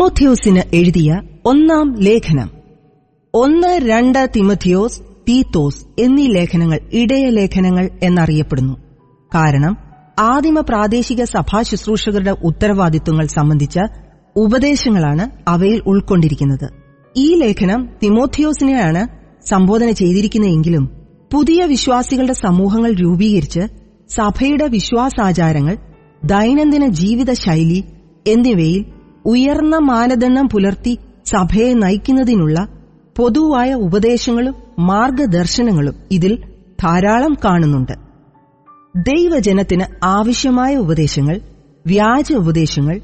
തിമോഥെയോസിന് എഴുതിയ ഒന്നാം ലേഖനം. 1-2 തിമോഥെയോസ്, തീത്തോസ് എന്നീ ലേഖനങ്ങൾ ഇടയലേഖനങ്ങൾ എന്നറിയപ്പെടുന്നു. കാരണം ആദിമ പ്രാദേശിക സഭാ ശുശ്രൂഷകരുടെ ഉത്തരവാദിത്വങ്ങൾ സംബന്ധിച്ച ഉപദേശങ്ങളാണ് അവയിൽ ഉൾക്കൊണ്ടിരിക്കുന്നത്. ഈ ലേഖനം തിമോഥെയോസിനെയാണ് സംബോധന ചെയ്തിരിക്കുന്നതെങ്കിലും പുതിയ വിശ്വാസികളുടെ സമൂഹങ്ങൾ രൂപീകരിച്ച് സഭയുടെ വിശ്വാസാചാരങ്ങൾ, ദൈനംദിന ജീവിത ശൈലി എന്നിവയിൽ ഉയർന്ന മാനദണ്ഡം പുലർത്തി സഭയെ നയിക്കുന്നതിനുള്ള പൊതുവായ ഉപദേശങ്ങളും മാർഗദർശനങ്ങളും ഇതിൽ ധാരാളം കാണുന്നുണ്ട്. ദൈവജനത്തിന് ആവശ്യമായ ഉപദേശങ്ങൾ, വ്യാജ ഉപദേശങ്ങൾ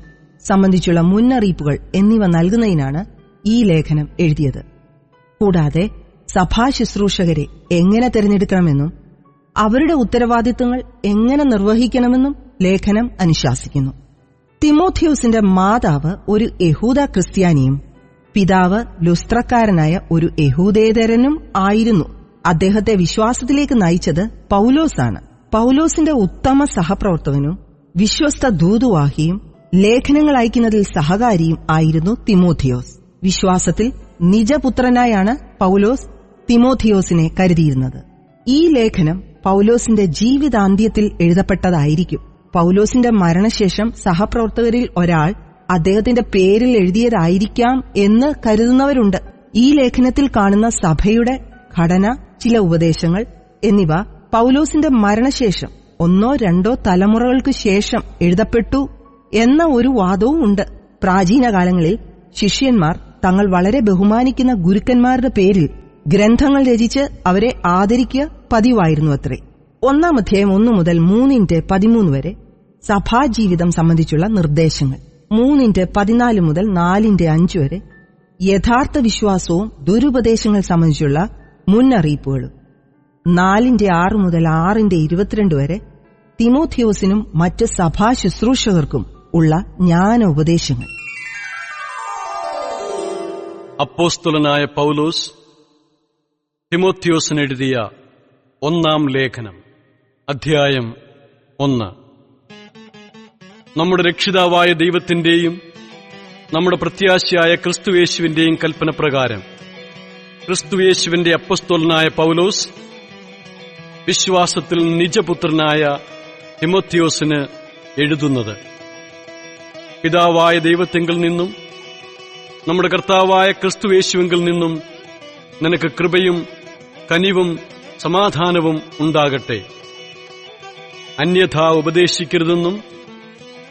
സംബന്ധിച്ചുള്ള മുന്നറിയിപ്പുകൾ എന്നിവ നൽകുന്നതിനാണ് ഈ ലേഖനം എഴുതിയത്. കൂടാതെ സഭാ ശുശ്രൂഷകരെ എങ്ങനെ തിരഞ്ഞെടുക്കണമെന്നും അവരുടെ ഉത്തരവാദിത്തങ്ങൾ എങ്ങനെ നിർവഹിക്കണമെന്നും ലേഖനം അനുശാസിക്കുന്നു. തിമോഥെയോസിന്റെ മാതാവ് ഒരു യഹൂദ ക്രിസ്ത്യാനിയും പിതാവ് ലുസ്ത്രക്കാരനായ ഒരു യഹൂദേതരനും ആയിരുന്നു. അദ്ദേഹത്തെ വിശ്വാസത്തിലേക്ക് നയിച്ചത് പൗലോസാണ്. പൗലോസിന്റെ ഉത്തമ സഹപ്രവർത്തകനും വിശ്വസ്ത ദൂതുവാഹിയും ലേഖനങ്ങൾ അയക്കുന്നതിൽ സഹകാരിയും ആയിരുന്നു തിമോഥെയോസ്. വിശ്വാസത്തിൽ നിജപുത്രനായാണ് പൗലോസ് തിമോഥെയോസിനെ കരുതിയിരുന്നത്. ഈ ലേഖനം പൗലോസിന്റെ ജീവിതാന്ത്യത്തിൽ എഴുതപ്പെട്ടതായിരിക്കും. പൗലോസിന്റെ മരണശേഷം സഹപ്രവർത്തകരിൽ ഒരാൾ അദ്ദേഹത്തിന്റെ പേരിൽ എഴുതിയതായിരിക്കാം എന്ന് കരുതുന്നവരുണ്ട്. ഈ ലേഖനത്തിൽ കാണുന്ന സഭയുടെ ഘടന, ചില ഉപദേശങ്ങൾ എന്നിവ പൗലോസിന്റെ മരണശേഷം 1-2 തലമുറകൾക്ക് ശേഷം എഴുതപ്പെട്ടു എന്ന ഒരു വാദവും ഉണ്ട്. പ്രാചീന കാലങ്ങളിൽ ശിഷ്യന്മാർ തങ്ങൾ വളരെ ബഹുമാനിക്കുന്ന ഗുരുക്കന്മാരുടെ പേരിൽ ഗ്രന്ഥങ്ങൾ രചിച്ച് അവരെ ആദരിക്കുക പതിവായിരുന്നു അത്രേ. 1 അധ്യായം 1 മുതൽ 3:13 വരെ സഭാജീവിതം സംബന്ധിച്ചുള്ള നിർദ്ദേശങ്ങൾ, 3:14 മുതൽ 4:5 വരെ യഥാർത്ഥ വിശ്വാസവും ദുരുപദേശങ്ങൾ സംബന്ധിച്ചുള്ള മുന്നറിയിപ്പുകളും, 4:6 മുതൽ 6:22 വരെ തിമോഥെയോസിനും മറ്റ് സഭാ ശുശ്രൂഷകർക്കും ഉള്ള ജ്ഞാനോപദേശങ്ങൾ. അപ്പോസ്തലനായ പൗലോസ് തിമോഥെയോസിന് എഴുതിയ ഒന്നാം ലേഖനം, അധ്യായം 1. നമ്മുടെ രക്ഷിതാവായ ദൈവത്തിന്റെയും നമ്മുടെ പ്രത്യാശയായ ക്രിസ്തുയേശുവിന്റെയും കൽപ്പനപ്രകാരം ക്രിസ്തുയേശുവിന്റെ അപ്പോസ്തലനായ പൗലോസ് വിശ്വാസത്തിൽ നിജപുത്രനായ തിമോഥെയോസിന് എഴുതുന്നത്. പിതാവായ ദൈവത്തിങ്കൽ നിന്നും നമ്മുടെ കർത്താവായ ക്രിസ്തുയേശുവിങ്കിൽ നിന്നും നിനക്ക് കൃപയും കനിവും സമാധാനവും ഉണ്ടാകട്ടെ. അന്യഥാ ഉപദേശിക്കരുതെന്നും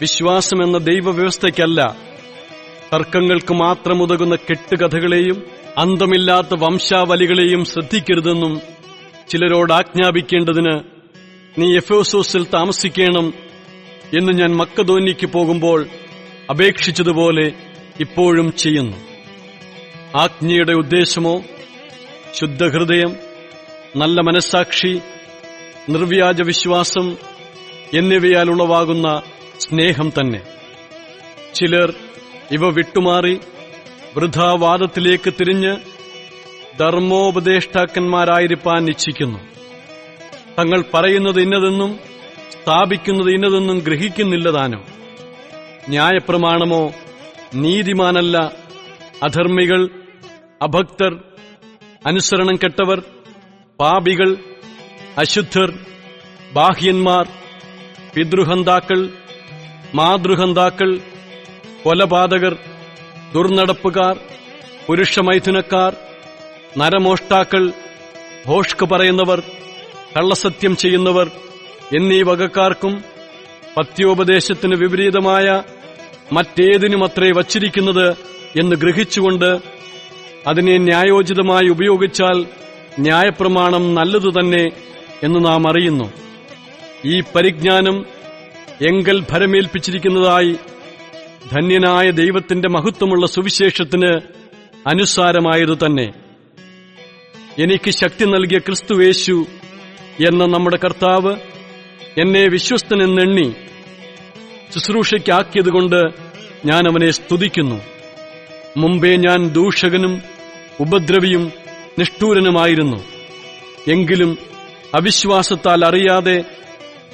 വിശ്വാസമെന്ന ദൈവവ്യവസ്ഥയ്ക്കല്ല, തർക്കങ്ങൾക്ക് മാത്രം ഉതകുന്ന കെട്ടുകഥകളെയും അന്തമില്ലാത്ത വംശാവലികളെയും ശ്രദ്ധിക്കരുതെന്നും ചിലരോട് ആജ്ഞാപിക്കേണ്ടതിന് നീ എഫെസോസിൽ താമസിക്കണം എന്ന് ഞാൻ മക്കദോന്യയ്ക്ക് പോകുമ്പോൾ അപേക്ഷിച്ചതുപോലെ ഇപ്പോഴും ചെയ്യുന്നു. ആജ്ഞയുടെ ഉദ്ദേശമോ ശുദ്ധഹൃദയം, നല്ല മനസ്സാക്ഷി, നിർവ്യാജ വിശ്വാസം എന്നിവയാൽ ഉളവാകുന്ന സ്നേഹം തന്നെ. ചിലർ ഇവ വിട്ടുമാറി വൃഥാവാദത്തിലേക്ക് തിരിഞ്ഞ് ധർമ്മോപദേഷ്ടാക്കന്മാരായിരിക്കാൻ ഇച്ഛിക്കുന്നു. തങ്ങൾ പറയുന്നത് ഇന്നതെന്നും സ്ഥാപിക്കുന്നത് ഇന്നതെന്നും ഗ്രഹിക്കുന്നില്ലതാനും. ന്യായപ്രമാണമോ നീതിമാനല്ല, അധർമ്മികൾ, അഭക്തർ, അനുസരണം കെട്ടവർ, പാപികൾ, അശുദ്ധർ, ബാഹ്യന്മാർ, പിതൃഹന്താക്കൾ, മാതൃഹന്താക്കൾ, കൊലപാതകർ, ദുർനടപ്പുകാർ, പുരുഷമൈഥുനക്കാർ, നരമോഷ്ടാക്കൾ, ഭോഷ്ക് പറയുന്നവർ, കള്ളസത്യം ചെയ്യുന്നവർ എന്നീ വകക്കാർക്കും പത്യോപദേശത്തിന് വിപരീതമായ മറ്റേതിനുമത്രേ വച്ചിരിക്കുന്നത് എന്ന് ഗ്രഹിച്ചുകൊണ്ട് അതിനെ ന്യായോചിതമായി ഉപയോഗിച്ചാൽ ന്യായപ്രമാണം നല്ലതുതന്നെ എന്ന് നാം അറിയുന്നു. ഈ പരിജ്ഞാനം എങ്കൽ ഭരമേൽപ്പിച്ചിരിക്കുന്നതായി ധന്യനായ ദൈവത്തിന്റെ മഹത്വമുള്ള സുവിശേഷത്തിന് അനുസാരമായതുതന്നെ. എനിക്ക് ശക്തി നൽകിയ ക്രിസ്തുയേശു എന്ന നമ്മുടെ കർത്താവ് എന്നെ വിശ്വസ്തനെന്നെണ്ണി ശുശ്രൂഷയ്ക്കാക്കിയതുകൊണ്ട് ഞാൻ അവനെ സ്തുതിക്കുന്നു. മുമ്പേ ഞാൻ ദൂഷകനും ഉപദ്രവിയും നിഷ്ഠൂരനുമായിരുന്നു. എങ്കിലും അവിശ്വാസത്താൽ അറിയാതെ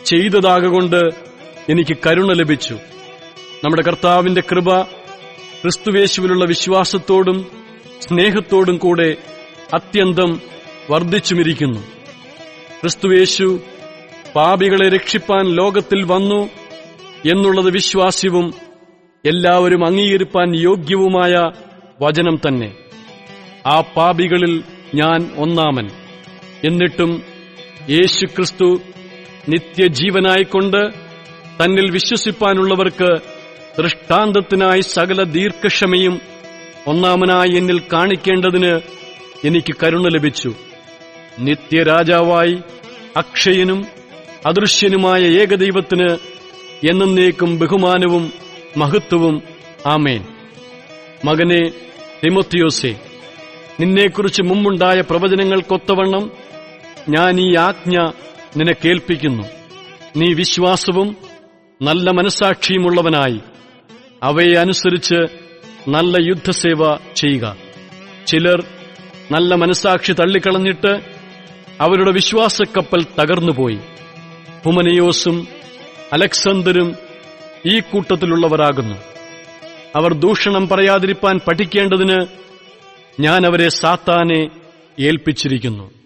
ചെയ്തതാകൊണ്ട് എനിക്ക് കരുണ ലഭിച്ചു. നമ്മുടെ കർത്താവിന്റെ കൃപ ക്രിസ്തുവേശുവിലുള്ള വിശ്വാസത്തോടും സ്നേഹത്തോടും കൂടെ അത്യന്തം വർദ്ധിച്ചുമിരിക്കുന്നു. ക്രിസ്തുവേശു പാപികളെ രക്ഷിപ്പാൻ ലോകത്തിൽ വന്നു എന്നുള്ളത് വിശ്വാസ്യവും എല്ലാവരും അംഗീകരിപ്പാൻ യോഗ്യവുമായ വചനം തന്നെ. ആ പാപികളിൽ ഞാൻ ഒന്നാമൻ. എന്നിട്ടും യേശുക്രിസ്തു നിത്യജീവനായിക്കൊണ്ട് തന്നിൽ വിശ്വസിപ്പാനുള്ളവർക്ക് ദൃഷ്ടാന്തത്തിനായി സകല ദീർഘക്ഷമയും ഒന്നാമനായി എന്നിൽ കാണിക്കേണ്ടതിന് എനിക്ക് കരുണ ലഭിച്ചു. നിത്യരാജാവായി അക്ഷയനും അദൃശ്യനുമായ ഏകദൈവത്തിന് എന്നേക്കും ബഹുമാനവും മഹത്വവും. ആമേൻ. മകനെ തിമോത്തിയോസേ, നിന്നെക്കുറിച്ച് മുമ്പുണ്ടായ പ്രവചനങ്ങൾക്കൊത്തവണ്ണം ഞാൻ ഈ ആജ്ഞ നിനക്കേൽപ്പിക്കുന്നു. നീ വിശ്വാസവും നല്ല മനസ്സാക്ഷിയുമുള്ളവനായി അവയെ അനുസരിച്ച് നല്ല യുദ്ധസേവ ചെയ്യുക. ചിലർ നല്ല മനസ്സാക്ഷി തള്ളിക്കളഞ്ഞിട്ട് അവരുടെ വിശ്വാസക്കപ്പൽ തകർന്നുപോയി. ഹുമനയോസും അലക്സണ്ടറും ഈ കൂട്ടത്തിലുള്ളവരാകുന്നു. അവർ ദൂഷണം പറയാതിരിപ്പാൻ പഠിക്കേണ്ടതിന് ഞാൻ അവരെ സാത്താനെ ഏൽപ്പിച്ചിരിക്കുന്നു.